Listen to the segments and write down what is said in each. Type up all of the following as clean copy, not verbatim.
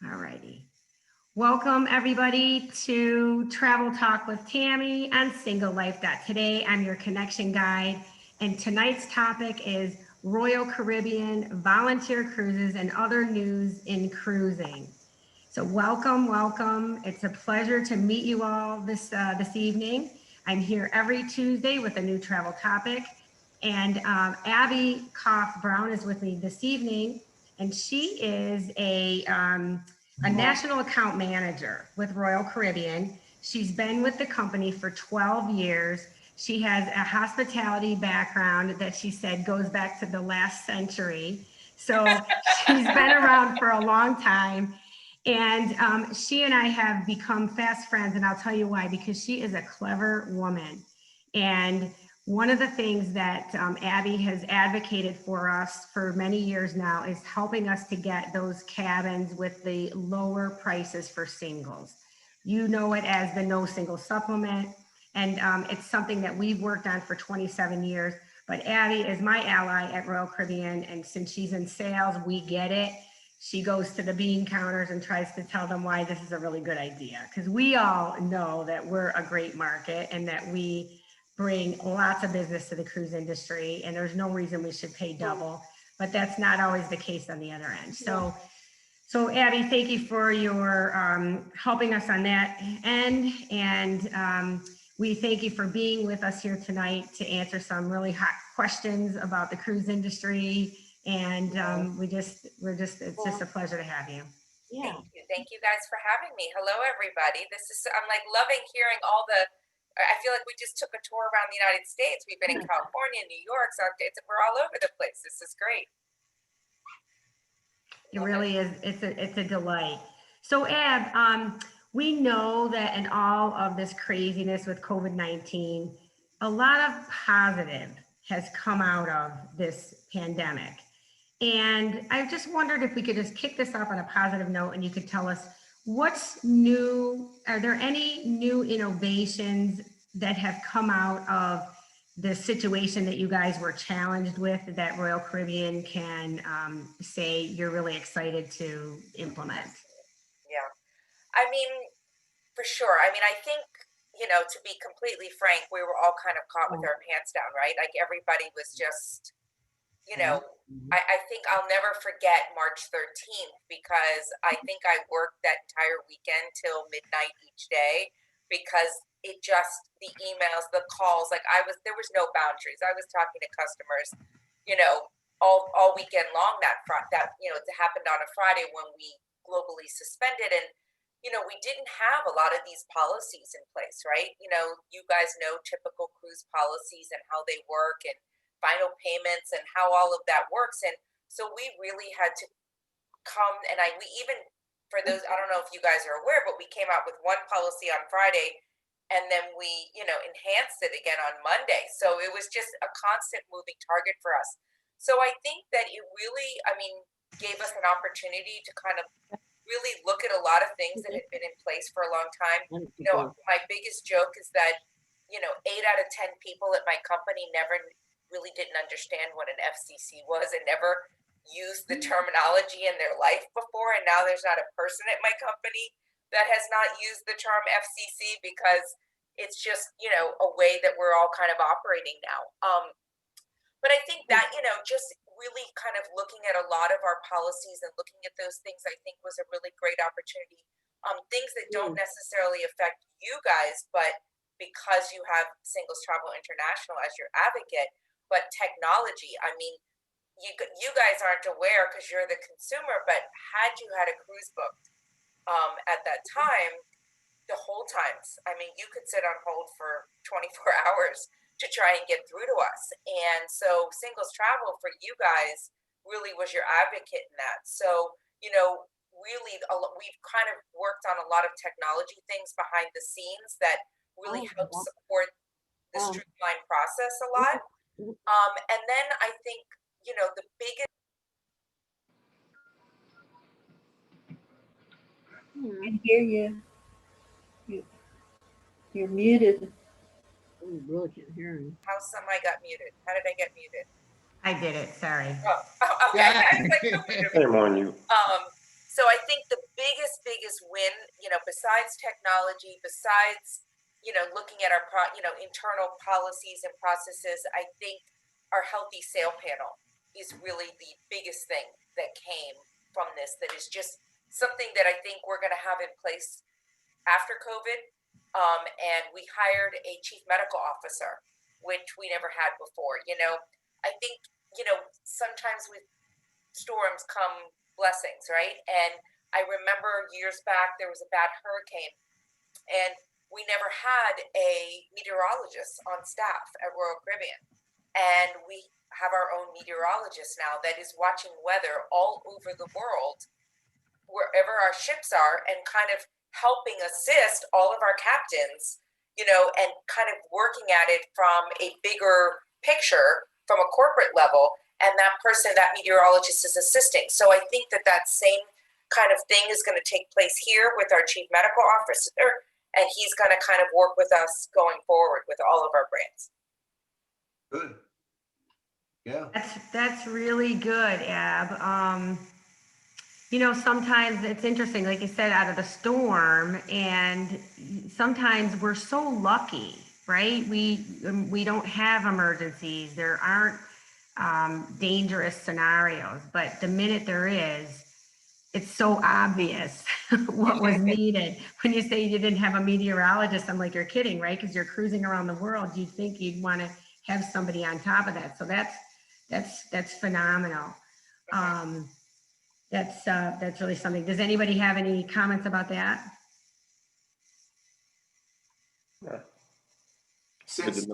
All righty. Welcome everybody to Travel Talk with Tammy on Single Life. Today I'm your connection guide, and tonight's topic is Royal Caribbean volunteer cruises and other news in cruising. So welcome. It's a pleasure to meet you all this evening. I'm here every Tuesday with a new travel topic, and Abby Koff Brown is with me this evening, and she is a national account manager with Royal Caribbean. She's been with the company for 12 years. She has a hospitality background that she said goes back to the last century. So she's been around for a long time. And she and I have become fast friends, and I'll tell you why, because she is a clever woman. And one of the things that Abby has advocated for us for many years now is helping us to get those cabins with the lower prices for singles. You know it as the no single supplement, and it's something that we've worked on for 27 years. But Abby is my ally at Royal Caribbean, and since she's in sales, we get it. She goes to the bean counters and tries to tell them why this is a really good idea, because we all know that we're a great market and that we bring lots of business to the cruise industry, and there's no reason we should pay double, but that's not always the case on the other end. So Abby, thank you for your helping us on that end, and we thank you for being with us here tonight to answer some really hot questions about the cruise industry. And it's just a pleasure to have you. Yeah. Thank you guys for having me. Hello, everybody. I'm like loving hearing all I feel like we just took a tour around the United States. We've been in California, New York, so we're all over the place. This is great. It really is. It's a delight. So Ab, we know that in all of this craziness with COVID-19, a lot of positive has come out of this pandemic. And I just wondered if we could just kick this off on a positive note, and you could tell us what's new. Are there any new innovations that have come out of the situation that you guys were challenged with that Royal Caribbean can say you're really excited to implement? Yeah. I mean, for sure. I mean, I think, to be completely frank, we were all kind of caught with our pants down, right? Like everybody was just, I think I'll never forget March 13th, because I think I worked that entire weekend till midnight each day, because the emails, the calls, like there was no boundaries. I was talking to customers, all weekend long it happened on a Friday when we globally suspended, and we didn't have a lot of these policies in place, right? You guys know typical cruise policies and how they work, and final payments and how all of that works. And so we really had to come, and we even, for those, I don't know if you guys are aware, but we came out with one policy on Friday, and then we, enhanced it again on Monday. So it was just a constant moving target for us. So I think that it really, gave us an opportunity to kind of really look at a lot of things that had been in place for a long time. My biggest joke is that, 8 out of 10 people at my company never really didn't understand what an FCC was and never used the terminology in their life before. And now there's not a person at my company that has not used the term FCC, because it's just, a way that we're all kind of operating now. But I think that, just really kind of looking at a lot of our policies and looking at those things, I think was a really great opportunity. Things that don't necessarily affect you guys, but because you have Singles Travel International as your advocate, but technology. I mean, you guys aren't aware because you're the consumer, but had you had a cruise booked at that time, the hold times, you could sit on hold for 24 hours to try and get through to us. And so Singles Travel for you guys really was your advocate in that. So, really, we've kind of worked on a lot of technology things behind the scenes that really help support the streamlined process a lot. And then I think, the biggest. I can hear you. You're muted. Oh, we really can't hear him. How I got muted? How did I get muted? I did it. Sorry. Oh, okay. Shame on you. So I think the big biggest win, besides technology, besides, looking at our internal policies and processes, I think our healthy sale panel is really the biggest thing that came from this. That is just something that I think we're going to have in place after COVID. And we hired a chief medical officer, which we never had before. I think, sometimes with storms come blessings, right? And I remember years back, there was a bad hurricane, and we never had a meteorologist on staff at Royal Caribbean. And we have our own meteorologist now that is watching weather all over the world, wherever our ships are, and kind of helping assist all of our captains, and kind of working at it from a bigger picture from a corporate level. And that person, that meteorologist, is assisting. So I think that same kind of thing is going to take place here with our chief medical officer, and he's going to kind of work with us going forward with all of our brands. Good. Yeah. That's really good, Ab. Sometimes it's interesting, like you said, out of the storm, and sometimes we're so lucky, right? We don't have emergencies. There aren't dangerous scenarios, but the minute there is, it's so obvious what was needed. When you say you didn't have a meteorologist, I'm like, you're kidding, right? Because you're cruising around the world. You'd think you'd want to have somebody on top of that. So that's phenomenal. That's really something. Does anybody have any comments about that? Since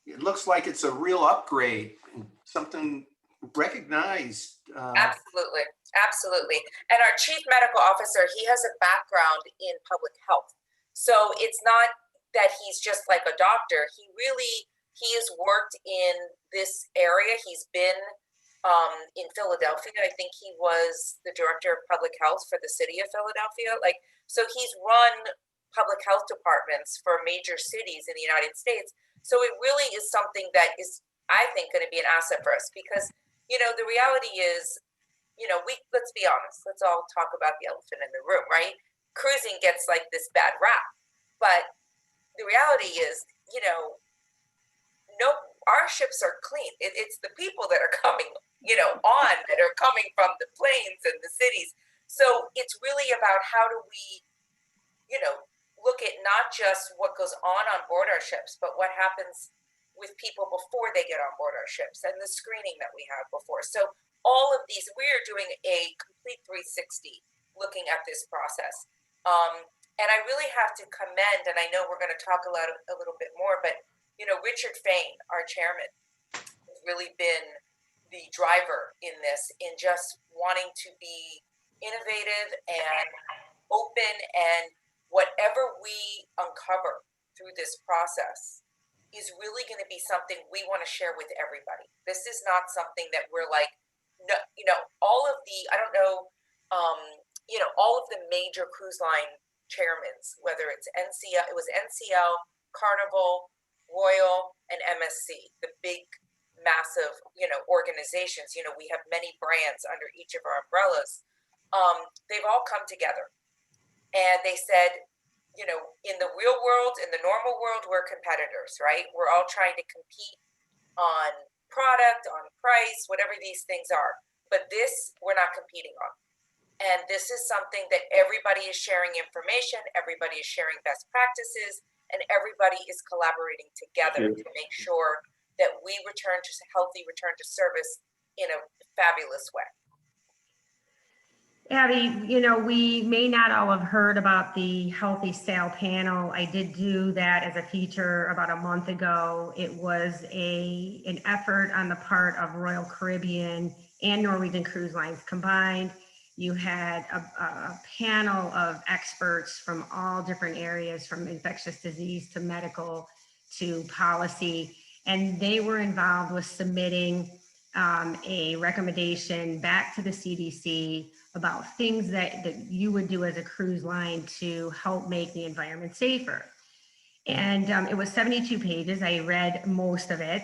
it looks like it's a real upgrade, something recognized. Absolutely. And our chief medical officer, he has a background in public health. So it's not that he's just like a doctor. He has worked in this area. He's been in Philadelphia. I think he was the director of public health for the city of Philadelphia. So he's run public health departments for major cities in the United States. So it really is something that is, I think, going to be an asset for us, because, the reality is, let's be honest, let's all talk about the elephant in the room, right? Cruising gets like this bad rap, but the reality is, no, our ships are clean. It's the people that are coming, that are coming from the plains and the cities. So it's really about how do we, look at not just what goes on board our ships, but what happens with people before they get on board our ships, and the screening that we have before. So all of these, we are doing a complete 360 looking at this process. And I really have to commend, and I know we're going to talk a little bit more, but Richard Fain, our chairman, has really been the driver in this, in just wanting to be innovative and open, and whatever we uncover through this process is really going to be something we want to share with everybody. This is not something that we're like, no, all of the, I don't know, all of the major cruise line chairmen, whether it's NCL, it was NCL, Carnival, Royal, and MSC, the big, massive, organizations. We have many brands under each of our umbrellas. They've all come together, and they said, in the real world, in the normal world, we're competitors, right? We're all trying to compete on product, on price, whatever these things are. But this, we're not competing on. And this is something that everybody is sharing information, everybody is sharing best practices, and everybody is collaborating together to make sure that we return to service in a fabulous way. Abby, we may not all have heard about the Healthy Sail panel. I did do that as a feature about a month ago. It was an effort on the part of Royal Caribbean and Norwegian Cruise Lines combined. You had a panel of experts from all different areas, from infectious disease to medical to policy, and they were involved with submitting a recommendation back to the CDC about things that you would do as a cruise line to help make the environment safer. And it was 72 pages. I read most of it.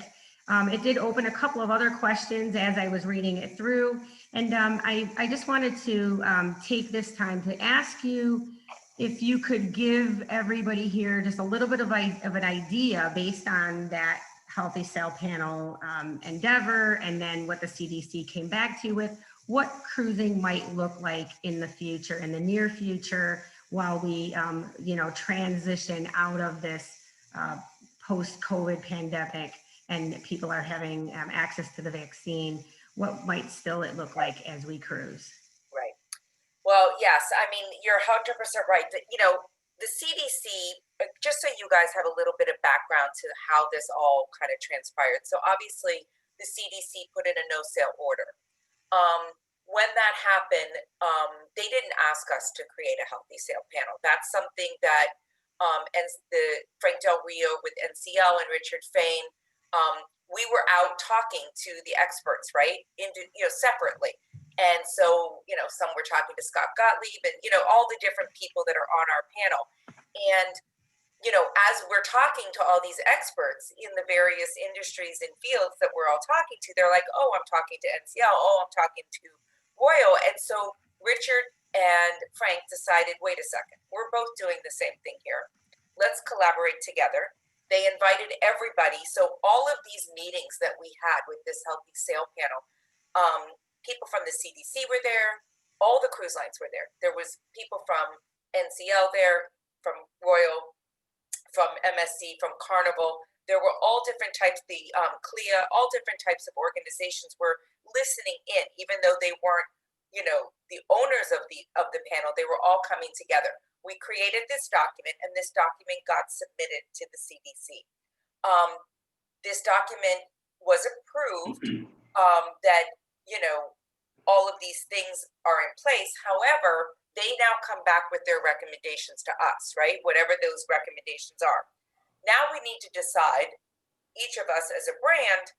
It did open a couple of other questions as I was reading it through. And I just wanted to take this time to ask you if you could give everybody here just a little bit of an idea based on that Healthy Sail Panel endeavor, and then what the CDC came back to you with, what cruising might look like in the future, in the near future, while we, transition out of this post-COVID pandemic and people are having access to the vaccine. What might still it look like as we cruise? Right. Well, yes. I mean, you're 100% right. The CDC, just so you guys have a little bit of background to how this all kind of transpired. So obviously, the CDC put in a no-sail order. When that happened, they didn't ask us to create a healthy sail panel. That's something that and the Frank Del Rio with NCL and Richard Fain, we were out talking to the experts, right? Separately. And so, some were talking to Scott Gottlieb and, all the different people that are on our panel. And, as we're talking to all these experts in the various industries and fields that we're all talking to, they're like, oh, I'm talking to NCL. Oh, I'm talking to Royal. And so Richard and Frank decided, wait a second, we're both doing the same thing here. Let's collaborate together. They invited everybody. So all of these meetings that we had with this Healthy Sail Panel, people from the CDC were there. All the cruise lines were there. There was people from NCL there, from Royal, from MSC, from Carnival. There were all different types, the CLIA, all different types of organizations were listening in, even though they weren't, the owners of the panel. They were all coming together. We created this document, and this document got submitted to the CDC. This document was approved, that, all of these things are in place. However, they now come back with their recommendations to us, right? Whatever those recommendations are. Now we need to decide, each of us as a brand,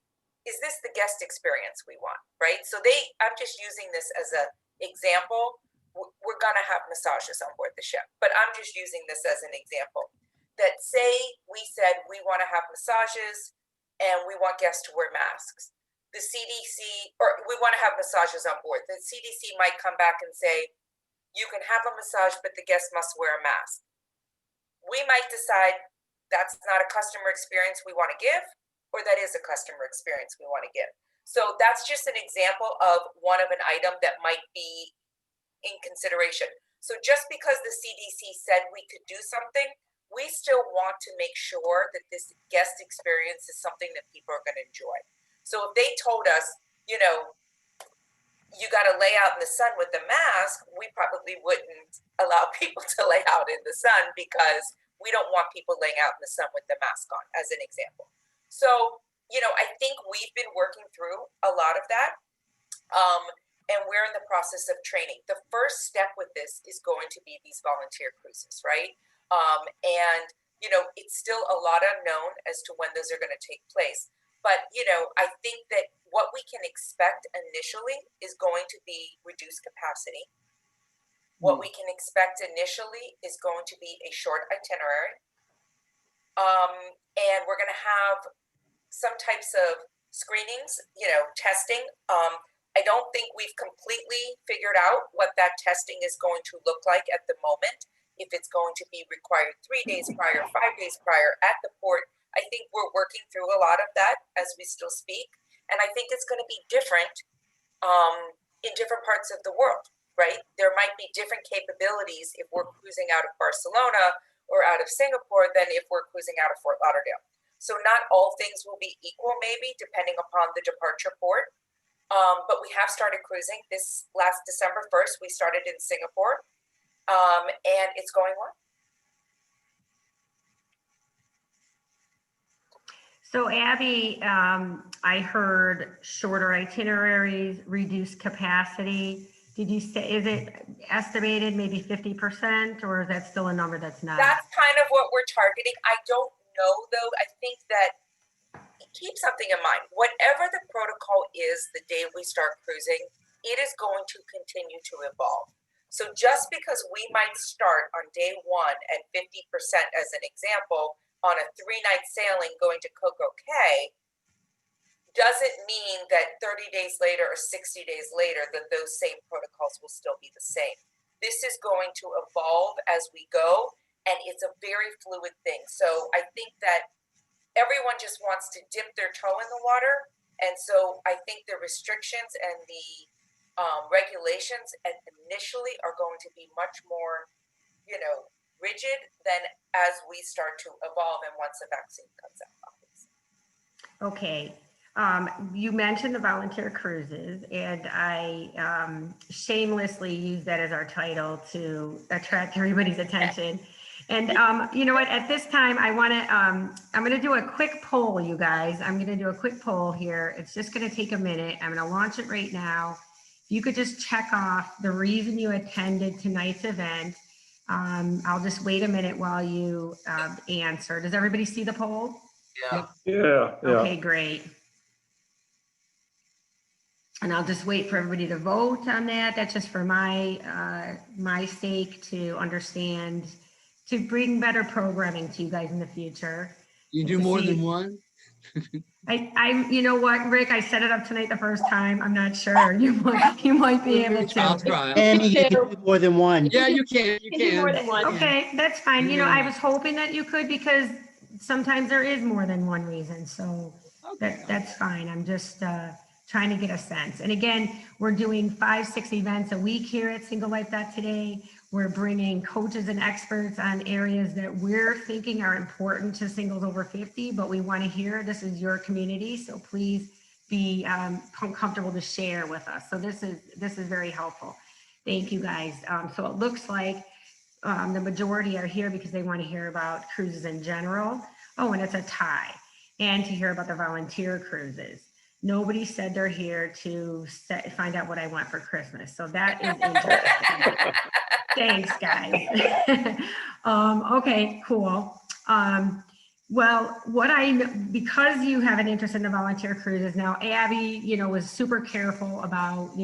is this the guest experience we want, right? So I'm just using this as an example. We're gonna have massages on board the ship, but I'm just using this as an example. That say we said we wanna have massages and we want guests to wear masks. The CDC, or we wanna have massages on board. The CDC might come back and say, you can have a massage, but the guest must wear a mask. We might decide that's not a customer experience we want to give, or that is a customer experience we want to give. So that's just an example of one of an item that might be in consideration. So just because the CDC said we could do something, we still want to make sure that this guest experience is something that people are going to enjoy. So if they told us, you got to lay out in the sun with the mask, we probably wouldn't allow people to lay out in the sun, because we don't want people laying out in the sun with the mask on, as an example. So, I think we've been working through a lot of that. And we're in the process of training. The first step with this is going to be these volunteer cruises, right? And, it's still a lot unknown as to when those are going to take place. But, I think that what we can expect initially is going to be reduced capacity. What we can expect initially is going to be a short itinerary. And we're going to have some types of screenings, testing. I don't think we've completely figured out what that testing is going to look like at the moment. If it's going to be required 3 days prior, 5 days prior at the port. I think we're working through a lot of that as we still speak. And I think it's going to be different in different parts of the world, right? There might be different capabilities if we're cruising out of Barcelona or out of Singapore than if we're cruising out of Fort Lauderdale. So not all things will be equal, maybe, depending upon the departure port. But we have started cruising. This last December 1st, we started in Singapore, and it's going well. So Abby, I heard shorter itineraries, reduced capacity. Did you say, is it estimated maybe 50%, or is that still a number that's not? That's kind of what we're targeting. I don't know, though. I think that, keep something in mind. Whatever the protocol is the day we start cruising, it is going to continue to evolve. So just because we might start on day one at 50%, as an example, on a 3-night sailing going to Coco Cay, doesn't mean that 30 days later or 60 days later that those same protocols will still be the same. This is going to evolve as we go, and it's a very fluid thing. So I think that everyone just wants to dip their toe in the water, and so I think the restrictions and the regulations initially are going to be much more, rigid than as we start to evolve and once the vaccine comes out, obviously. Okay. You mentioned the volunteer cruises, and I shamelessly use that as our title to attract everybody's attention. And you know what? At this time, I'm going to do a quick poll, you guys. I'm going to do a quick poll here. It's just going to take a minute. I'm going to launch it right now. If you could just check off the reason you attended tonight's event. I'll just wait a minute while you answer. Does everybody see the poll? Yeah. Okay, great. And I'll just wait for everybody to vote on that. That's just for my sake to understand, to bring better programming to you guys in the future. You do more than one? You know what, Rick, I set it up tonight the first time. I'm not sure. You might be able I'll to. try. Tammy, you can do more than one. Yeah, you can. You do more can. than one. Okay, that's fine. You know, I Yeah. was hoping that you could, because sometimes there is more than one reason. So Okay. that's fine. I'm just trying to get a sense. And again, we're doing 5-6 events a week here at Single Life Today. We're bringing coaches and experts on areas that we're thinking are important to singles over 50, but we want to hear, this is your community, so please be comfortable to share with us. So this is very helpful. Thank you, guys. So it looks like the majority are here because they want to hear about cruises in general. Oh, and it's a tie. And to hear about the volunteer cruises. Nobody said they're here to find out what I want for Christmas. So that is interesting. Thanks, guys. Okay, cool. Well, because you have an interest in the volunteer cruises now, Abby, was super careful about,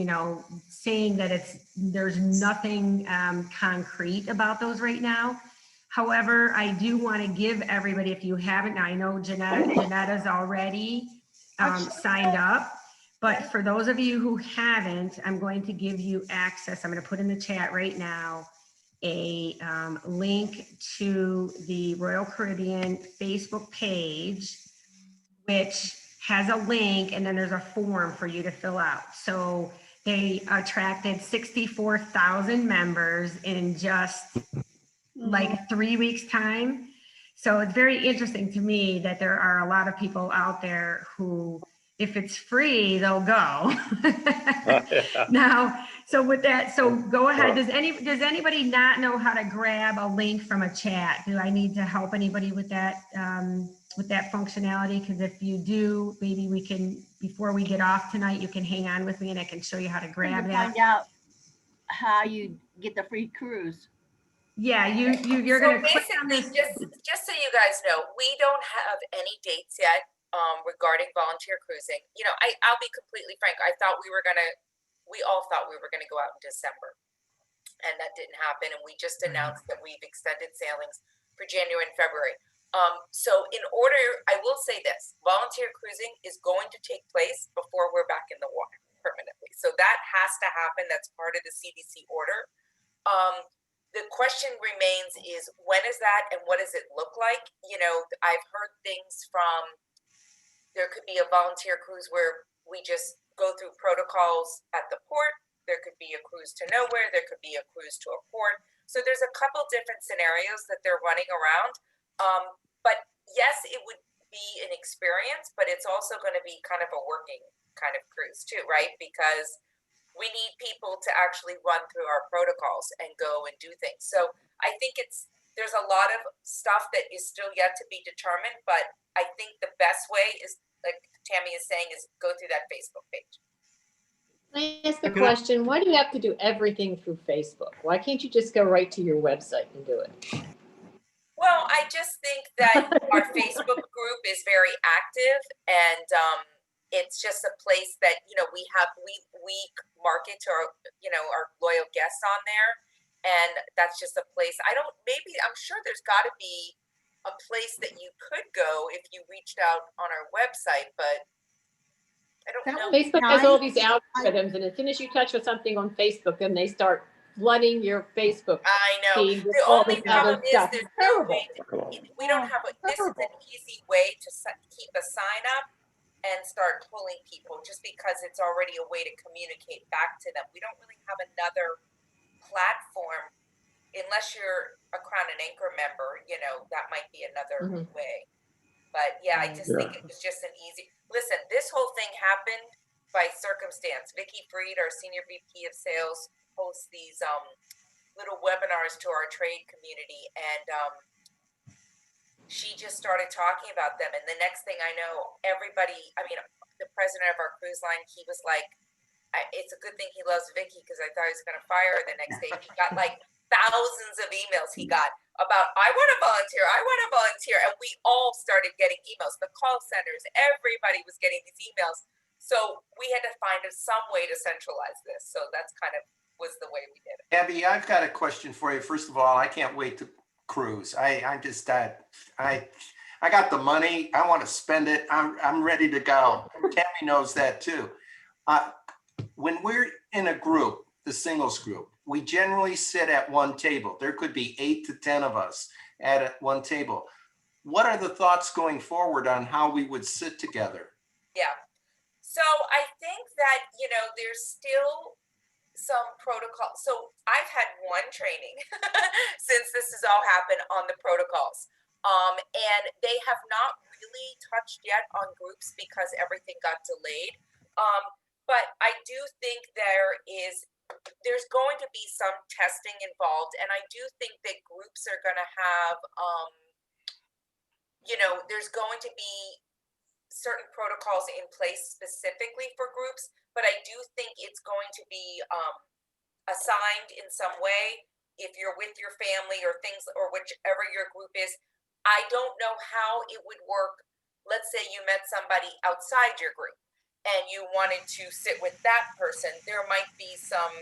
saying that there's nothing concrete about those right now. However, I do want to give everybody, if you haven't, now I know Janetta's already signed up. But for those of you who haven't, I'm going to give you access. I'm going to put in the chat right now a link to the Royal Caribbean Facebook page, which has a link, and then there's a form for you to fill out. So they attracted 64,000 members in just like 3 weeks time. So it's very interesting to me that there are a lot of people out there who, if it's free, they'll go. Now, so with that, so go ahead. Does anybody not know how to grab a link from a chat? Do I need to help anybody with that functionality? Because if you do, maybe we can, before we get off tonight, you can hang on with me and I can show you how to grab that. Find out how you get the free cruise. Yeah, you're So going to click on basically, this. just so you guys know, we don't have any dates yet regarding volunteer cruising. I'll be completely frank. We all thought we were gonna go out in December, and that didn't happen. And we just announced that we've extended sailings for January and February. So I will say this: volunteer cruising is going to take place before we're back in the water permanently. So that has to happen. That's part of the CDC order. The question remains is, when is that and what does it look like? I've heard things from, there could be a volunteer cruise where we just go through protocols at the port. There could be a cruise to nowhere. There could be a cruise to a port. So there's a couple different scenarios that they're running around. But yes, it would be an experience, but it's also going to be kind of a working kind of cruise too, right? Because we need people to actually run through our protocols and go and do things. So I think there's a lot of stuff that is still yet to be determined, but I think the best way is, like Tammy is saying, is go through that Facebook page. Can I ask a question? Why do you have to do everything through Facebook? Why can't you just go right to your website and do it? Well, I just think that our Facebook group is very active, and it's just a place that we market to our our loyal guests on there, and that's just a place. I'm sure there's got to be a place that you could go if you reached out on our website, but I don't That know. was Facebook has all nice. these algorithms, and as soon as you touch with something on Facebook, then they start flooding your Facebook I know. feed with The all only this problem other is stuff. there's It's no terrible. way, we don't have, this is an Terrible. easy way to keep a sign up and start pulling people, just because it's already a way to communicate back to them. We don't really have another platform unless you're a Crown and Anchor member, that might be another Mhm. way. But yeah, I just think it was just an easy, listen, this whole thing happened by circumstance. Vicky Freed, our senior VP of sales, hosts these little webinars to our trade community, and she just started talking about them, and the next thing I know, everybody, I mean, the president of our cruise line, he was like, it's a good thing he loves Vicky, because I thought he was going to fire her the next day. He got like thousands of emails he got about, I want to volunteer, and we all started getting emails. The call centers, everybody was getting these emails. So we had to find some way to centralize this. So that's kind of was the way we did it. Abby, I've got a question for you. First of all, I can't wait to cruise. I'm just that I got the money. I want to spend it. I'm ready to go. Tammy knows that too. When we're in a group, the singles group, we generally sit at one table. There could be 8 to 10 of us at one table. What are the thoughts going forward on how we would sit together? Yeah. So I think that, there's still some protocol. So I've had one training since this has all happened on the protocols. And they have not really touched yet on groups because everything got delayed. But I do think there's going to be some testing involved. And I do think that groups are going to have, there's going to be certain protocols in place specifically for groups, but I do think it's going to be assigned in some way if you're with your family or things, or whichever your group is. I don't know how it would work. Let's say you met somebody outside your group and you wanted to sit with that person. There might be some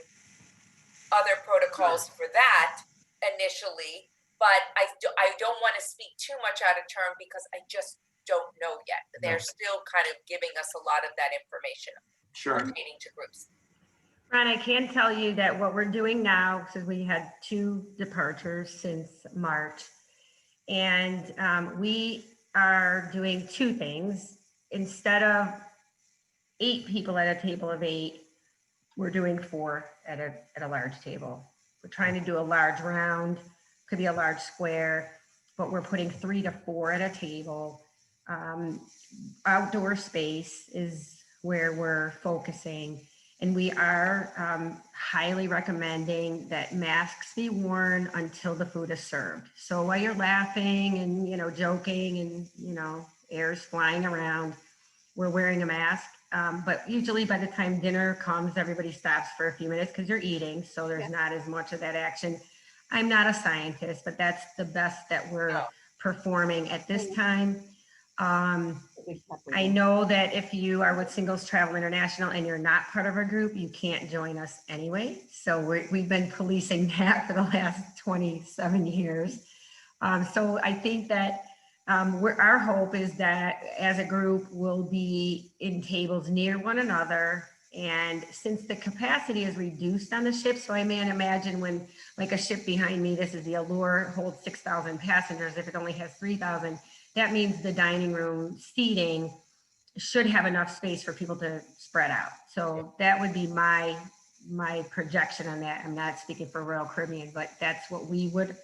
other protocols for that initially, but I don't want to speak too much out of turn because I just don't know yet. They're still kind of giving us a lot of that information pertaining to groups. Ron, I can tell you that what we're doing now, because we had 2 departures since March, and we are doing 2 things. Instead of 8 people at a table of 8, we're doing 4 at a large table. We're trying to do a large round, could be a large square, but we're putting 3 to 4 at a table. Outdoor space is where we're focusing. And we are highly recommending that masks be worn until the food is served. So while you're laughing and, joking and, air's flying around, we're wearing a mask. But usually by the time dinner comes, everybody stops for a few minutes because you're eating. So there's not as much of that action. I'm not a scientist, but that's the best that we're performing at this time. I know that if you are with Singles Travel International and you're not part of our group, you can't join us anyway. So we've been policing that for the last 27 years. So I think that our hope is that as a group, we'll be in tables near one another. And since the capacity is reduced on the ship, so I may imagine when like a ship behind me, this is the Allure, holds 6,000 passengers. If it only has 3,000, that means the dining room seating should have enough space for people to spread out. So that would be my projection on that. I'm not speaking for Royal Caribbean, but that's what we would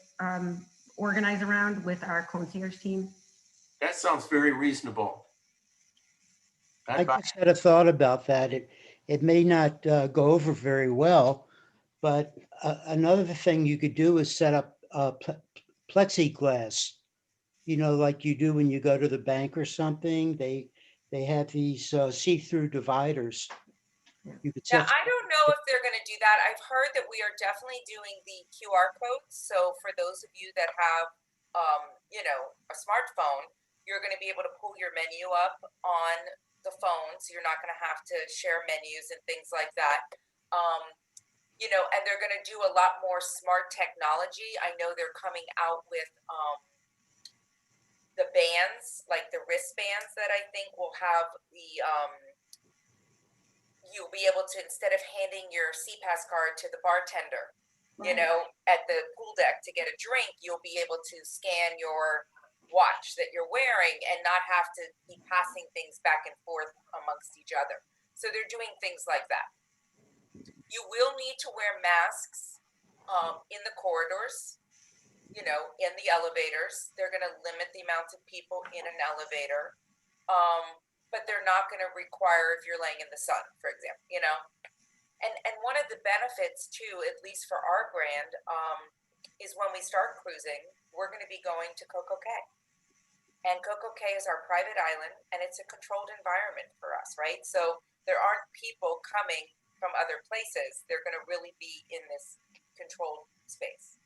organize around with our concierge team. That sounds very reasonable. I just had a thought about that. It may not go over very well, but another thing you could do is set up plexiglass, like you do when you go to the bank or something. They have these see-through dividers. You could Yeah, set. I don't know if they're going to do that. I've heard that we are definitely doing the QR codes. So for those of you that have, a smartphone, you're going to be able to pull your menu up on the phone. So you're not going to have to share menus and things like that. And they're going to do a lot more smart technology. I know they're coming out with the bands, like the wristbands that I think will have the you'll be able to, instead of handing your CPAS card to the bartender, you know, at the pool deck to get a drink, you'll be able to scan your watch that you're wearing and not have to be passing things back and forth amongst each other. So they're doing things like that. You will need to wear masks in the corridors, you know, in the elevators. They're going to limit the amount of people in an elevator, but they're not going to require if you're laying in the sun, for example, you know. And one of the benefits too, at least for our brand, is when we start cruising, we're going to be going to Coco Cay. And Coco Cay is our private island, and it's a controlled environment for us, right? So there aren't people coming from other places. They're going to really be in this controlled space.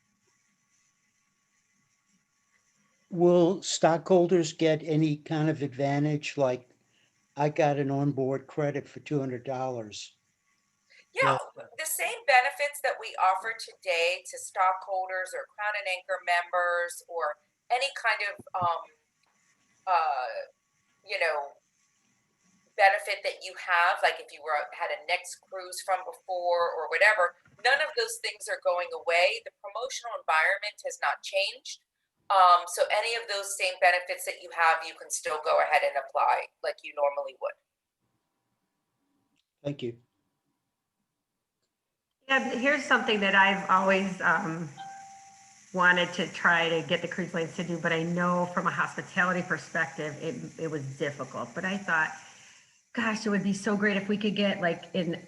Will stockholders get any kind of advantage? Like I got an onboard credit for $200. Yeah, the same benefits that we offer today to stockholders or Crown and Anchor members or any kind of, you know, benefit that you have, like if you had a next cruise from before or whatever, none of those things are going away. The promotional environment has not changed. So any of those same benefits that you have, you can still go ahead and apply like you normally would. Thank you. Yeah, but here's something that I've always wanted to try to get the cruise lines to do, but I know from a hospitality perspective, it was difficult. But I thought, gosh, it would be so great if we could get like in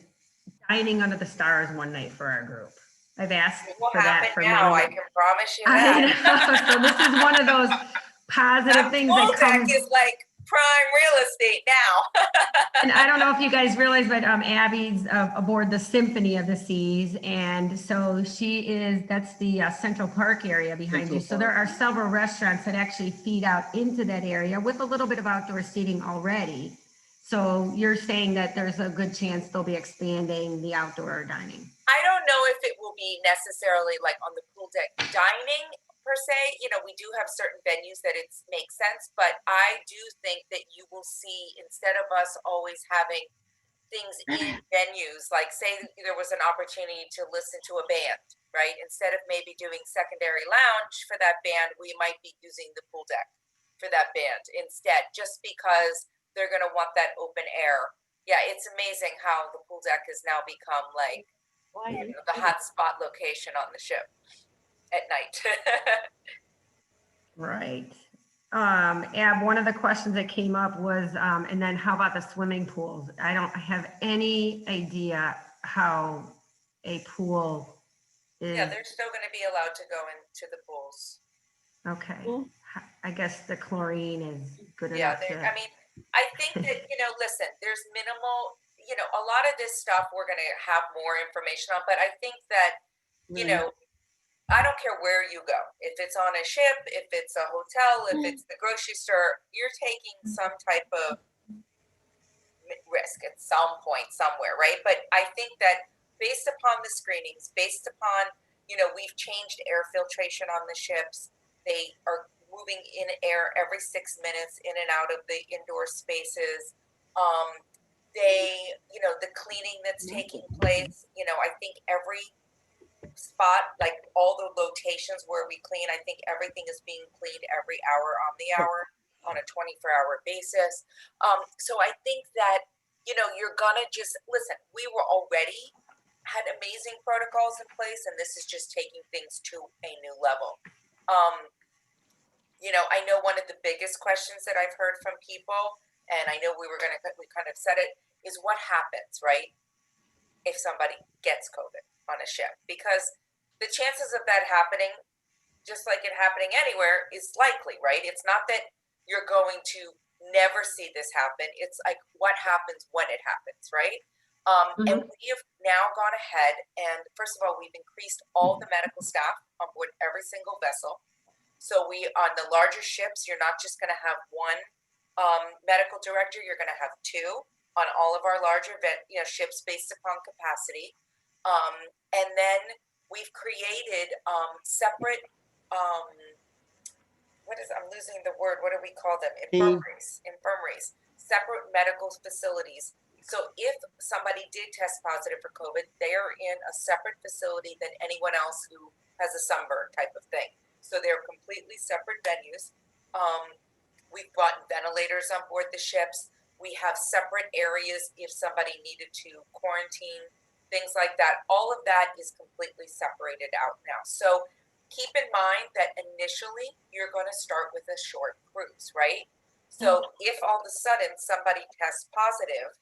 dining under the stars one night for our group. I've asked It will for that happen for now. I many. can promise you I that. know. So this is one of those positive That things pool that comes. deck is like prime real estate now. And I don't know if you guys realize, but Abby's aboard the Symphony of the Seas, and so that's the Central Park area behind you. So there are several restaurants that actually feed out into that area with a little bit of outdoor seating already. So you're saying that there's a good chance they'll be expanding the outdoor dining. I don't know if it will be necessarily like on the pool deck dining per se. You know, we do have certain venues that it makes sense, but I do think that you will see, instead of us always having things in venues, like say there was an opportunity to listen to a band, right? Instead of maybe doing secondary lounge for that band, we might be using the pool deck for that band instead, just because they're going to want that open air. Yeah, it's amazing how the pool deck has now become like the hot spot location on the ship at night. Right. Ab, one of the questions that came up was, and then how about the swimming pools? I don't have any idea how a pool is. Yeah, they're still going to be allowed to go into the pools. Okay. I guess the chlorine is good Yeah, enough to. I mean, I think that, you know, listen, there's minimal, you know, a lot of this stuff we're going to have more information on, but I think that, you know, I don't care where you go. If it's on a ship, if it's a hotel, if it's the grocery store, you're taking some type of risk at some point somewhere, right? But I think that based upon the screenings, based upon, you know, we've changed air filtration on the ships. They are moving in air every 6 minutes in and out of the indoor spaces. They, you know, the cleaning that's taking place, you know, I think every spot, like all the locations where we clean, I think everything is being cleaned every hour on the hour on a 24-hour basis. So I think that, you know, you're gonna just listen, we were already had amazing protocols in place, and this is just taking things to a new level. You know, I know one of the biggest questions that I've heard from people, and I know we kind of said it, is what happens, right, if somebody gets COVID on a ship? Because the chances of that happening, just like it happening anywhere, is likely, right? It's not that you're going to never see this happen. It's like what happens when it happens, right? And we have now gone ahead and, first of all, we've increased all the medical staff on board every single vessel. So we, on the larger ships, you're not just going to have one medical director, you're going to have two on all of our larger ships based upon capacity. And then we've created separate, I'm losing the word, what do we call them? Infirmaries, separate medical facilities So if somebody did test positive for COVID, they are in a separate facility than anyone else who has a sunburn type of thing. So they're completely separate venues. We've brought ventilators on board the ships. We have separate areas if somebody needed to quarantine, things like that. All of that is completely separated out now. So keep in mind that initially you're going to start with a short cruise, right? So if all of a sudden somebody tests positive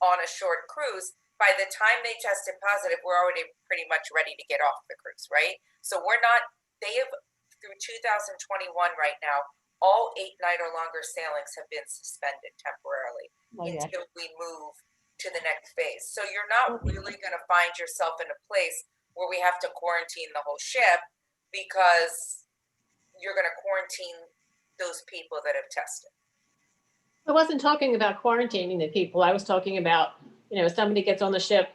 on a short cruise, by the time they tested positive, we're already pretty much ready to get off the cruise, right? So we're not, they have through 2021 right now, all 8-night or longer sailings have been suspended temporarily until we move to the next phase. So you're not really going to find yourself in a place where we have to quarantine the whole ship, because you're going to quarantine those people that have tested. I wasn't talking about quarantining the people. I was talking about, somebody gets on the ship,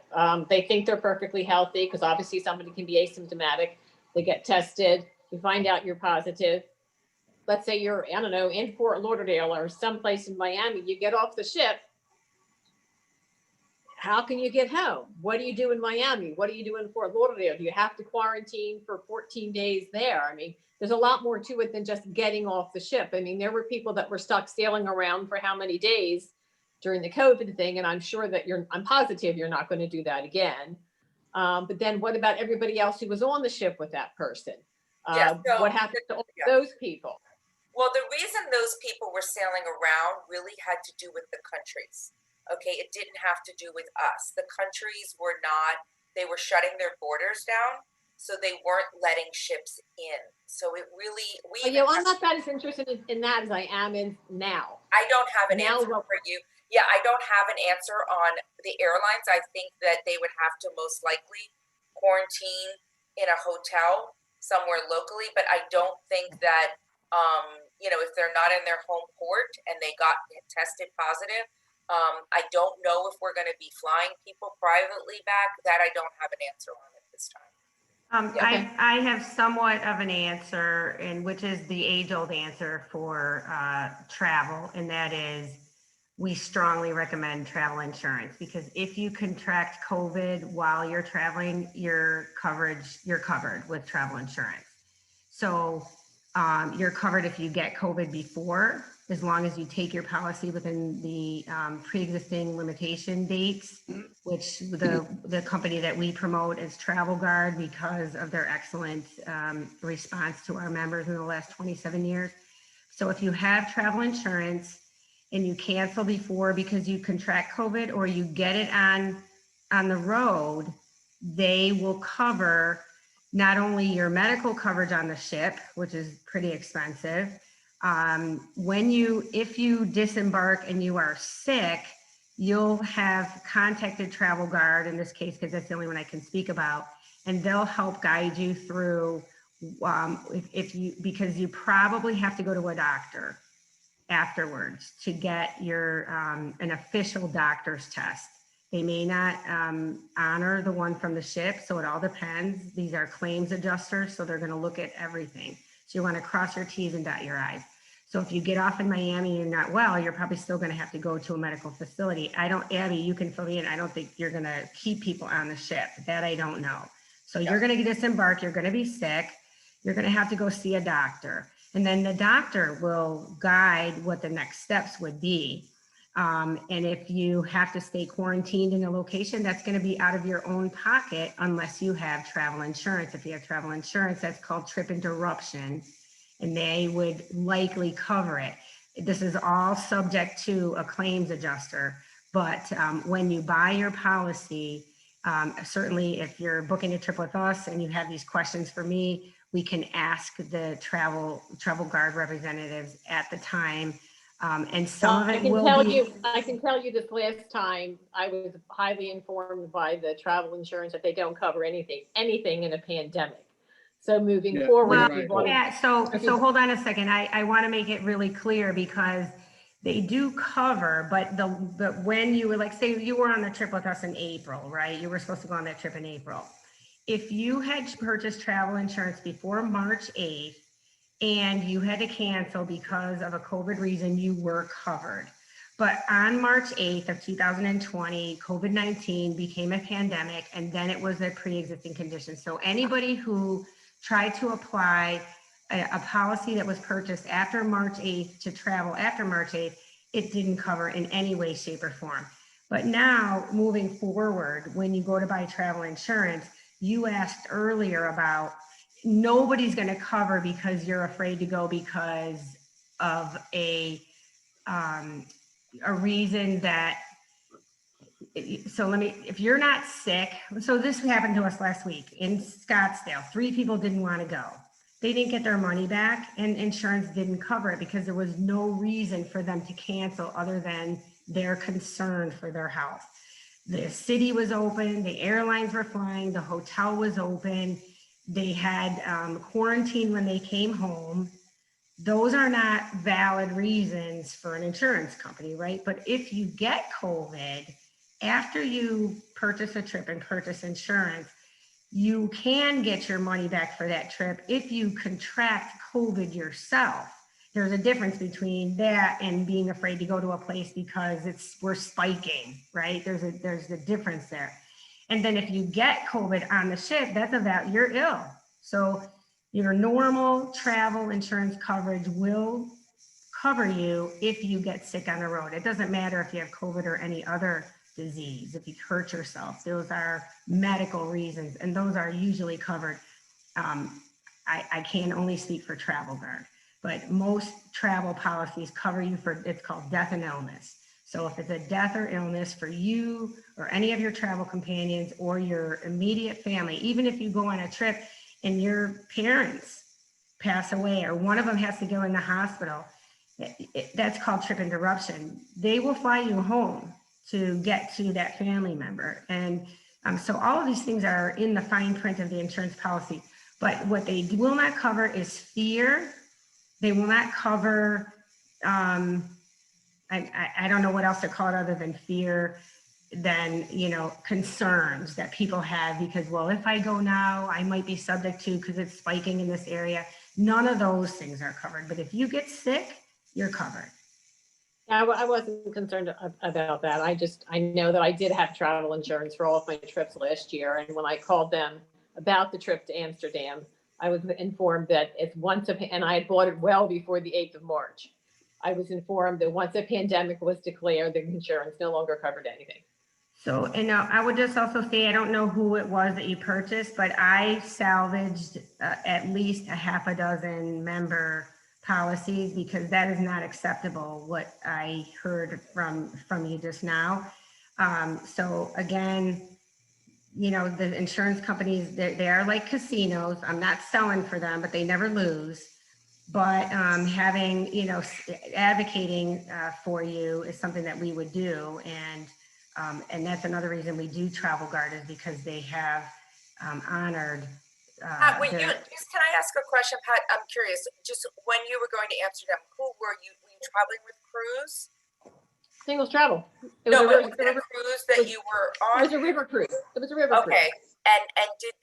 they think they're perfectly healthy, because obviously somebody can be asymptomatic. They get tested, you find out you're positive. Let's say you're, I don't know, in Fort Lauderdale or someplace in Miami, you get off the ship. How can you get home? What do you do in Miami? What do you do in Fort Lauderdale? Do you have to quarantine for 14 days there? I mean, there's a lot more to it than just getting off the ship. I mean, there were people that were stuck sailing around for how many days during the COVID thing. And I'm sure that I'm positive you're not going to do that again. But then what about everybody else who was on the ship with that person? So what happened to all those people? Well, the reason those people were sailing around really had to do with the countries. Okay, it didn't have to do with us. The countries were not, they were shutting their borders down, so they weren't letting ships in. So it really, I'm not that as interested in that as I am in now. I don't have an answer for you. Yeah, I don't have an answer on the airlines. I think that they would have to most likely quarantine in a hotel somewhere locally, but I don't think that, if they're not in their home port and they got tested positive, I don't know if we're going to be flying people privately back. That I don't have an answer on at this time. I have somewhat of an answer, and which is the age-old answer for travel, and that is we strongly recommend travel insurance, because if you contract COVID while you're traveling, you're covered with travel insurance. So you're covered if you get COVID before, as long as you take your policy within the pre-existing limitation dates, which the company that we promote is Travel Guard, because of their excellent response to our members in the last 27 years. So if you have travel insurance and you cancel before because you contract COVID, or you get it on the road, they will cover not only your medical coverage on the ship, which is pretty expensive. If you disembark and you are sick, you'll have contacted Travel Guard in this case, because that's the only one I can speak about, and they'll help guide you through because you probably have to go to a doctor afterwards to get your an official doctor's test. They may not honor the one from the ship, so it all depends. These are claims adjusters, so they're going to look at everything. So you want to cross your T's and dot your I's. So if you get off in Miami and you're not well, you're probably still going to have to go to a medical facility. Abby, you can fill me in. I don't think you're going to keep people on the ship. That I don't know. So you're going to disembark. You're going to be sick. You're going to have to go see a doctor. And then the doctor will guide what the next steps would be. And if you have to stay quarantined in a location, that's going to be out of your own pocket unless you have travel insurance. If you have travel insurance, that's called trip interruption, and they would likely cover it. This is all subject to a claims adjuster. But when you buy your policy, certainly if you're booking a trip with us and you have these questions for me, we can ask the travel guard representatives at the time. And some of it will be. I can tell you this last time, I was highly informed by the travel insurance that they don't cover anything in a pandemic. So moving forward, so hold on a second. I want to make it really clear, because they do cover, but when you were, like, say you were on the trip with us in April, right? You were supposed to go on that trip in April. If you had purchased travel insurance before March 8th and you had to cancel because of a COVID reason, you were covered. But on March 8th of 2020, COVID-19 became a pandemic, and then it was a pre-existing condition. So anybody who tried to apply a policy that was purchased after March 8th to travel after March 8th, it didn't cover in any way, shape, or form. But now, moving forward, when you go to buy travel insurance, you asked earlier about nobody's going to cover because you're afraid to go because of a reason that, so let me, if you're not sick, so this happened to us last week in Scottsdale. 3 people didn't want to go. They didn't get their money back, and insurance didn't cover it because there was no reason for them to cancel other than their concern for their health. The city was open, the airlines were flying, the hotel was open. They had quarantine when they came home. Those are not valid reasons for an insurance company, right? But if you get COVID, after you purchase a trip and purchase insurance, you can get your money back for that trip if you contract COVID yourself. There's a difference between that and being afraid to go to a place because we're spiking, right? There's a difference there. And then if you get COVID on the ship, you're ill. So your normal travel insurance coverage will cover you if you get sick on the road. It doesn't matter if you have COVID or any other disease, if you hurt yourself. Those are medical reasons, and those are usually covered. I can only speak for Travel Guard, but most travel policies cover you for, it's called death and illness. So if it's a death or illness for you or any of your travel companions or your immediate family, even if you go on a trip and your parents pass away or one of them has to go in the hospital, that's called trip interruption. They will fly you home to get to that family member. And so all of these things are in the fine print of the insurance policy. But what they will not cover is fear. They will not cover, I don't know what else to call it other than fear, than, concerns that people have because, well, if I go now, I might be subject to, because it's spiking in this area. None of those things are covered. But if you get sick, you're covered. I wasn't concerned about that. I know that I did have travel insurance for all of my trips last year. And when I called them about the trip to Amsterdam, I was informed that it's and I had bought it well before the 8th of March. I was informed that once a pandemic was declared, the insurance no longer covered anything. So, and I would just also say, I don't know who it was that you purchased, but I salvaged at least a half a dozen member policies because that is not acceptable, what I heard from you just now. So again, the insurance companies, they are like casinos. I'm not selling for them, but they never lose. But having, advocating for you is something that we would do. And that's another reason we do Travel Guard, is because they have honored. Can I ask a question, Pat? I'm curious. Just when you were going to Amsterdam, who were you? Were you traveling with cruise? Singles travel. Was it a cruise that you were on? It was a river cruise. It was a river cruise. Okay. And did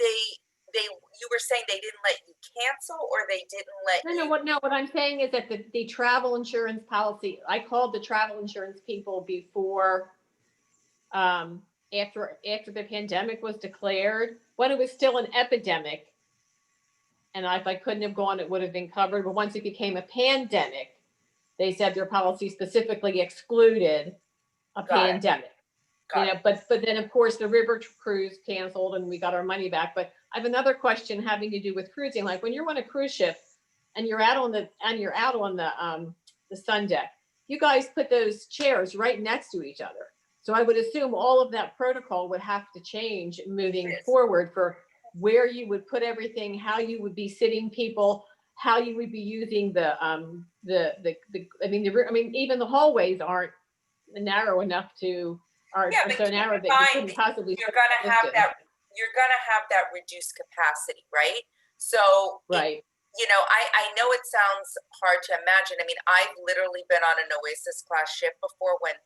you were saying they didn't let you cancel, or they didn't let you? What I'm saying is that the travel insurance policy, I called the travel insurance people before, after the pandemic was declared, when it was still an epidemic. And if I couldn't have gone, it would have been covered. But once it became a pandemic, they said their policy specifically excluded a pandemic. But then of course the river cruise canceled and we got our money back. But I have another question having to do with cruising. Like when you're on a cruise ship and you're out on the sun deck, you guys put those chairs right next to each other. So I would assume all of that protocol would have to change moving forward for where you would put everything, how you would be sitting people, how you would be using even the hallways aren't narrow enough to, are so narrow that you couldn't possibly. You're gonna have that reduced capacity, right? So right. I know it sounds hard to imagine. I mean, I've literally been on an Oasis class ship before when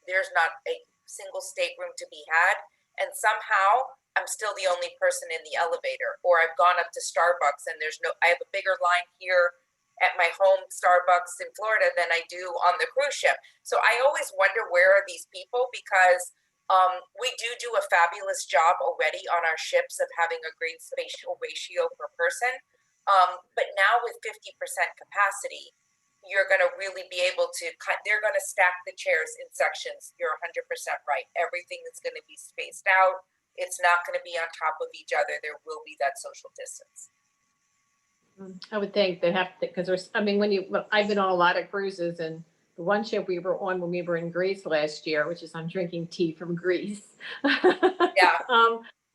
there's not a single stateroom to be had, and somehow I'm still the only person in the elevator. Or I've gone up to Starbucks and I have a bigger line here at my home Starbucks in Florida than I do on the cruise ship. So I always wonder, where are these people? Because we do a fabulous job already on our ships of having a great spatial ratio per person. But now with 50% capacity, you're going to really be able to cut. They're going to stack the chairs in sections. You're 100% right. Everything is going to be spaced out. It's not going to be on top of each other. There will be that social distance. I would think they have to, because there's, I mean, I've been on a lot of cruises, and the one ship we were on when we were in Greece last year, which is I'm drinking tea from Greece. Yeah.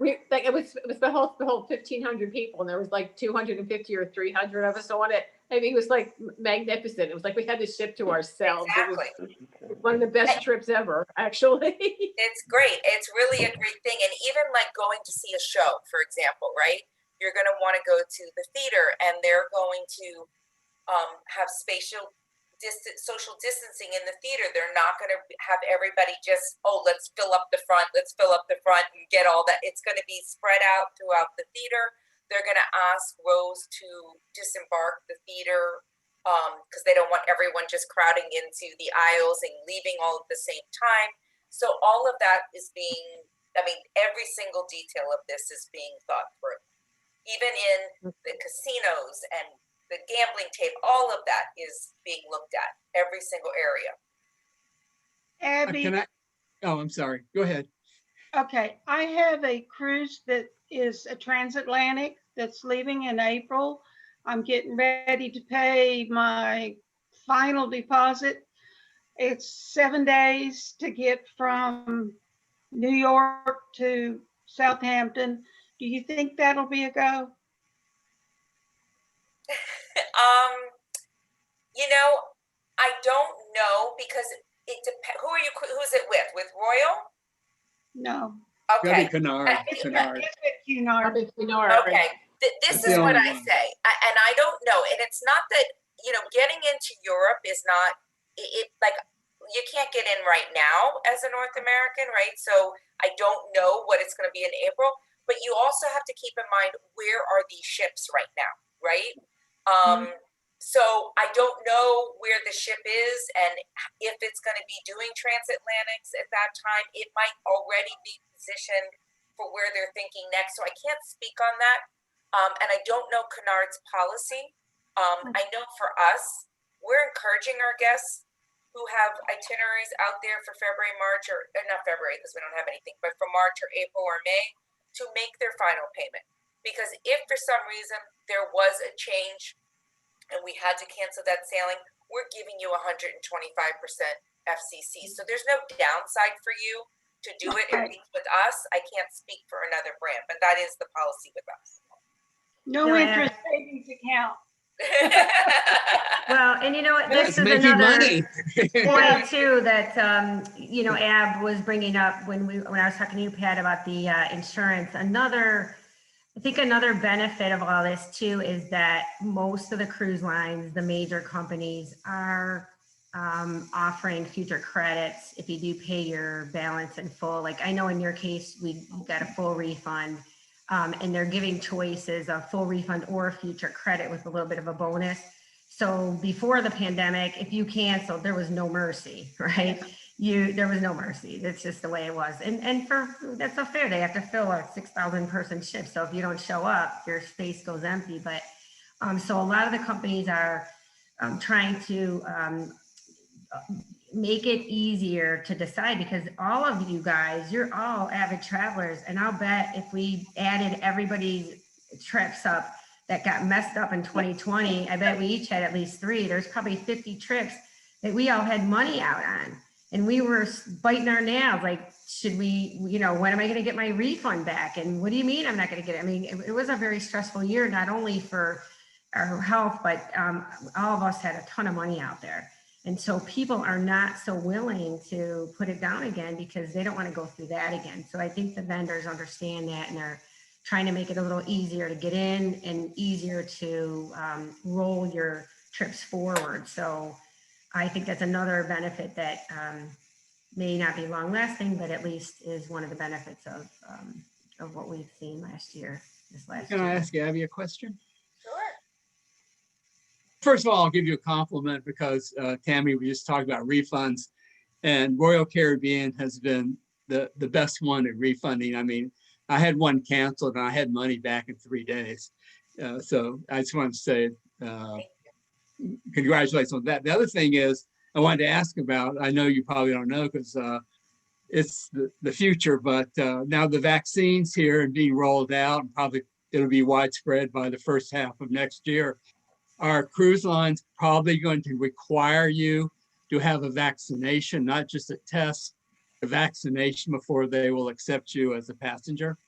It was the whole 1,500 people, and there was like 250 or 300 of us on it. I mean, it was like magnificent. It was like we had the ship to ourselves. Exactly. It was one of the best trips ever, actually. It's great. It's really a great thing. And even like going to see a show, for example, right? You're going to want to go to the theater, and they're going to have social distancing in the theater. They're not going to have everybody just, oh, let's fill up the front and get all that. It's going to be spread out throughout the theater. They're going to ask rows to disembark the theater because they don't want everyone just crowding into the aisles and leaving all at the same time. So all of that is being, I mean, every single detail of this is being thought through. Even in the casinos and the gambling tape, all of that is being looked at, every single area. Abby, Oh, I'm sorry. Go ahead. okay, I have a cruise that is a transatlantic that's leaving in April. I'm getting ready to pay my final deposit. It's 7 days to get from New York to Southampton. Do you think that'll be a go? You know, I don't know, because it depends. Who's it with? With Royal? No. Okay. Cunard. Cunard. It's with Cunard. Okay. This is what I say. And I don't know. And it's not that, you know, getting into Europe is not, like, you can't get in right now as a North American, right? So I don't know what it's going to be in April. But you also have to keep in mind, where are these ships right now, right? So I don't know where the ship is, and if it's going to be doing transatlantics at that time. It might already be positioned for where they're thinking next. So I can't speak on that. And I don't know Cunard's policy. I know for us, we're encouraging our guests who have itineraries out there for February, March, or not February because we don't have anything, but for March or April or May, to make their final payment. Because if for some reason there was a change and we had to cancel that sailing, we're giving you 125% FCC. So there's no downside for you to do it, at least with us. I can't speak for another brand, but that is the policy with us. No interest savings account. Well, and you know what, this It's is making another money. point too that you know, Ab was bringing up when I was talking to you, Pat, about the insurance. I think another benefit of all this too is that most of the cruise lines, the major companies, are offering future credits if you do pay your balance in full. Like I know in your case, we got a full refund, and they're giving choices of full refund or future credit with a little bit of a bonus. So before the pandemic, if you canceled, there was no mercy, right? There was no mercy. That's just the way it was. And that's so fair. They have to fill a 6,000 person ship. So if you don't show up, your space goes empty. But so a lot of the companies are trying to make it easier to decide, because all of you guys, you're all avid travelers. And I'll bet if we added everybody's trips up that got messed up in 2020, I bet we each had at least 3. There's probably 50 trips that we all had money out on. And we were biting our nails, like, should we, you know, when am I going to get my refund back? And what do you mean I'm not going to get it? I mean, it was a very stressful year, not only for our health, but all of us had a ton of money out there. And so people are not so willing to put it down again because they don't want to go through that again. So I think the vendors understand that, and they're trying to make it a little easier to get in and easier to roll your trips forward. So I think that's another benefit that may not be long lasting, but at least is one of the benefits of what we've seen this last Can I year. ask Abby a question? Sure. First of all, I'll give you a compliment because Tammy, we just talked about refunds, and Royal Caribbean has been the best one at refunding. I mean, I had one canceled and I had money back in 3 days. So I just want to say congratulations on that. The other thing is I wanted to ask about, I know you probably don't know because it's the future, but now the vaccine's here and being rolled out, and probably it'll be widespread by the first half of next year. Are cruise lines probably going to require you to have a vaccination, not just a test, a vaccination before they will accept you as a passenger?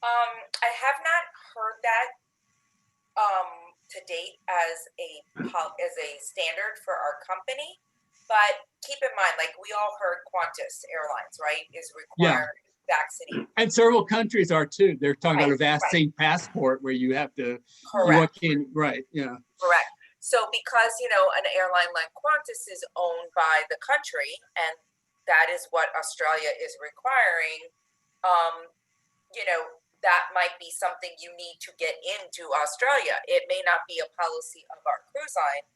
I have not heard that to date as a standard for our company, but keep in mind, like we all heard Qantas Airlines, right, is required vaccine. And several countries are too. They're talking about a vaccine passport where you have to. Correct. Right. Yeah. Correct. So because, you know, an airline like Qantas is owned by the country, and that is what Australia is requiring, you know, that might be something you need to get into Australia. It may not be a policy of our cruise line,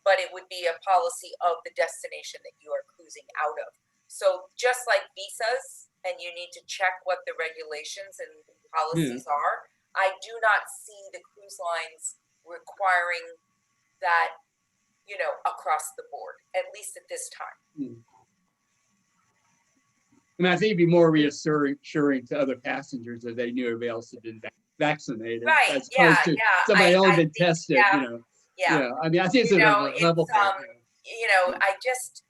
but it would be a policy of the destination that you are cruising out of. So just like visas, and you need to check what the regulations and policies are, I do not see the cruise lines requiring that, you know, across the board, at least at this time. And I think it'd be more reassuring to other passengers that they knew everybody else had been vaccinated. Right. As opposed to somebody only been tested, you know. Yeah. I mean, I think it's a level thing. You know, I think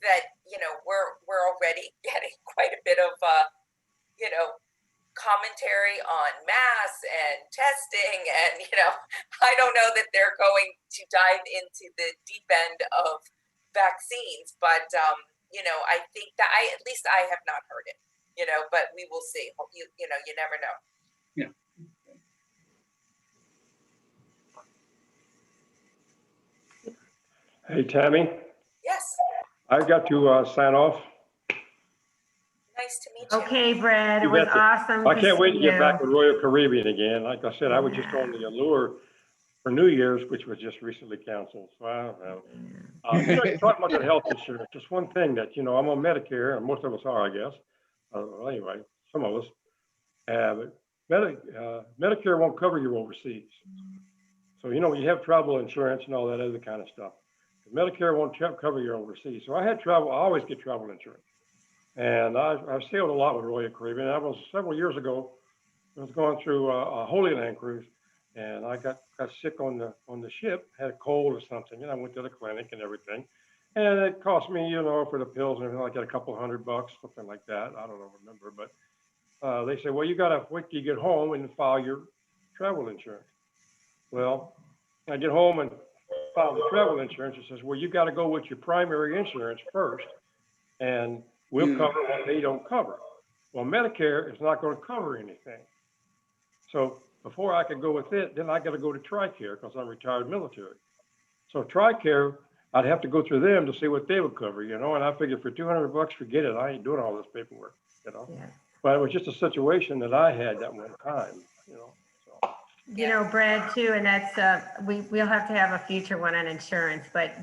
that, you know, we're already getting quite a bit of, you know, commentary on masks and testing, and, you know, I don't know that they're going to dive into the deep end of vaccines, but, you know, I think that at least I have not heard it, you know, but we will see. You know, you never know. Yeah. Hey, Tammy. Yes. I've got to sign off. Nice to meet you. Okay, Brad, it was awesome. I can't wait to see get you. back with Royal Caribbean again. Like I said, I was just on the Allure for New Year's, which was just recently canceled. So I don't know. You know, you're talking about the health insurance. Just one thing that, you know, I'm on Medicare, and most of us are, I guess. Well, anyway, some of us. But Medicare won't cover you overseas. So, you know, you have travel insurance and all that other kind of stuff. Medicare won't cover you overseas. So I always get travel insurance. And I've sailed a lot with Royal Caribbean. I was several years ago, I was going through a Holy Land cruise, and I got sick on the ship, had a cold or something, and I went to the clinic and everything. And it cost me, you know, for the pills and everything, I got a couple $100, something like that. I don't remember, but they said, well, you got to wait till you get home and file your travel insurance. Well, I get home and file the travel insurance. It says, well, you got to go with your primary insurance first, and we'll cover what they don't cover. Well, Medicare is not going to cover anything. So before I could go with it, then I got to go to TRICARE because I'm retired military. So TRICARE, I'd have to go through them to see what they would cover, you know, and I figured for $200, forget it. I ain't doing all this paperwork, you know. Yeah. But it was just a situation that I had that one time, you know. So. You know, Brad, too, and that's, we'll have to have a future one on insurance, but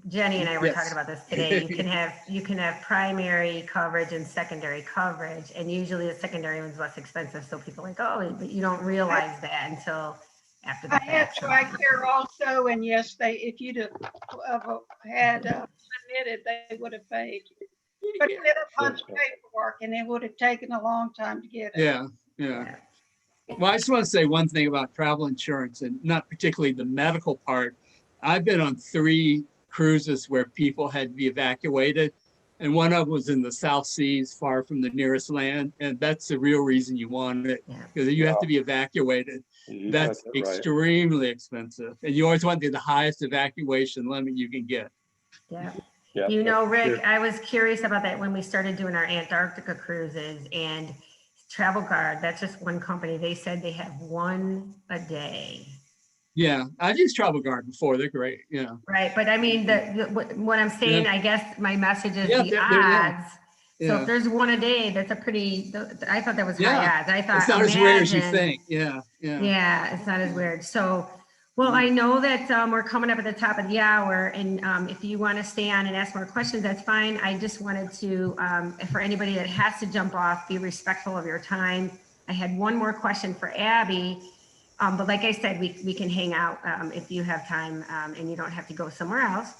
Jenny and I were talking about this today. You can have primary coverage and secondary coverage, and usually the secondary one's less expensive, so people are like, oh, but you don't realize that until after the fact. I had TRICARE also, and yes, if you'd have had submitted, they would have paid. But it did a bunch of paperwork, and it would have taken a long time to get it. Yeah. Well, I just want to say one thing about travel insurance, and not particularly the medical part. I've been on 3 cruises where people had to be evacuated, and one of them was in the South Seas, far from the nearest land, and that's the real reason you want it, because you have to be evacuated. That's extremely expensive, and you always want the highest evacuation limit you can get. Yeah. You know, Rick, I was curious about that when we started doing our Antarctica cruises, and Travel Guard, that's just one company. They said they have 1 a day. Yeah, I've used Travel Guard before. They're great. Yeah. Right, but I mean, what I'm saying, I guess my message is the odds So Yeah. if there's one a day, that's a pretty, I thought that was high Yeah. odds. I thought, It's not as rare as you imagine- think. Yeah. Yeah. Yeah, it's not as weird. So, well, Yeah. I know that we're coming up at the top of the hour, and if you want to stay on and ask more questions, that's fine. I just wanted to, for anybody that has to jump off, be respectful of your time. I had one more question for Abby, but like I said, we can hang out if you have time and you don't have to go somewhere else.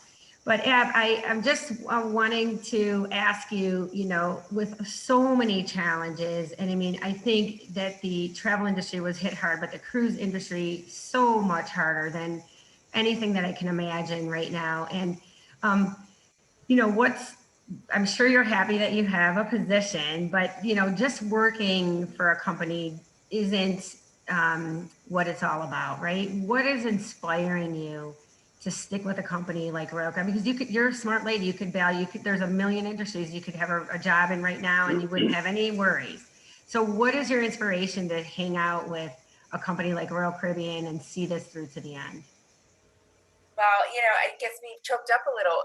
But Ab, I'm just wanting to ask you, you know, with so many challenges, and I mean, I think that the travel industry was hit hard, but the cruise industry so much harder than anything that I can imagine right now. And, you know, I'm sure you're happy that you have a position, but, you know, just working for a company isn't what it's all about, right? What is inspiring you to stick with a company like Royalcom? Because you're a smart lady. There's a million industries you could have a job in right now and you wouldn't have any worries. So what is your inspiration to hang out with a company like Royal Caribbean and see this through to the end? Well, it gets me choked up a little.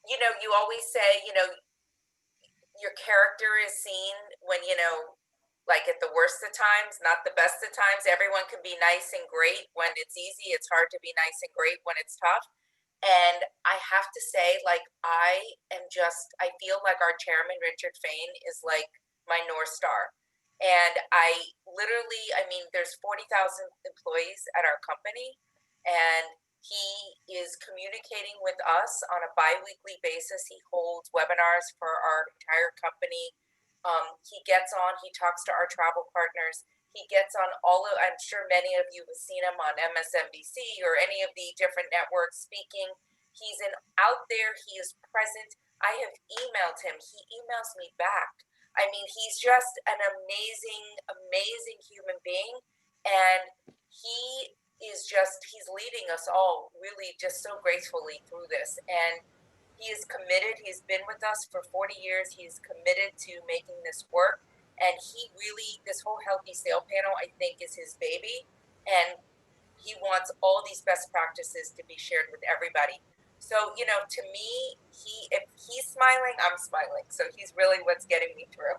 You always say, your character is seen when, like at the worst of times, not the best of times. Everyone can be nice and great when it's easy. It's hard to be nice and great when it's tough. And I have to say, like, I feel like our chairman, Richard Fain, is like my North Star. And I mean, there's 40,000 employees at our company, and he is communicating with us on a bi-weekly basis. He holds webinars for our entire company. He gets on, he talks to our travel partners. He gets on I'm sure many of you have seen him on MSNBC or any of the different networks speaking. He's out there, he is present. I have emailed him, he emails me back. I mean, he's just an amazing, amazing human being. And he's leading us all really just so gracefully through this. And he is committed. He's been with us for 40 years. He's committed to making this work. And this whole Healthy Sail panel, I think, is his baby. And he wants all these best practices to be shared with everybody. So, to me, if he's smiling, I'm smiling. So he's really what's getting me through.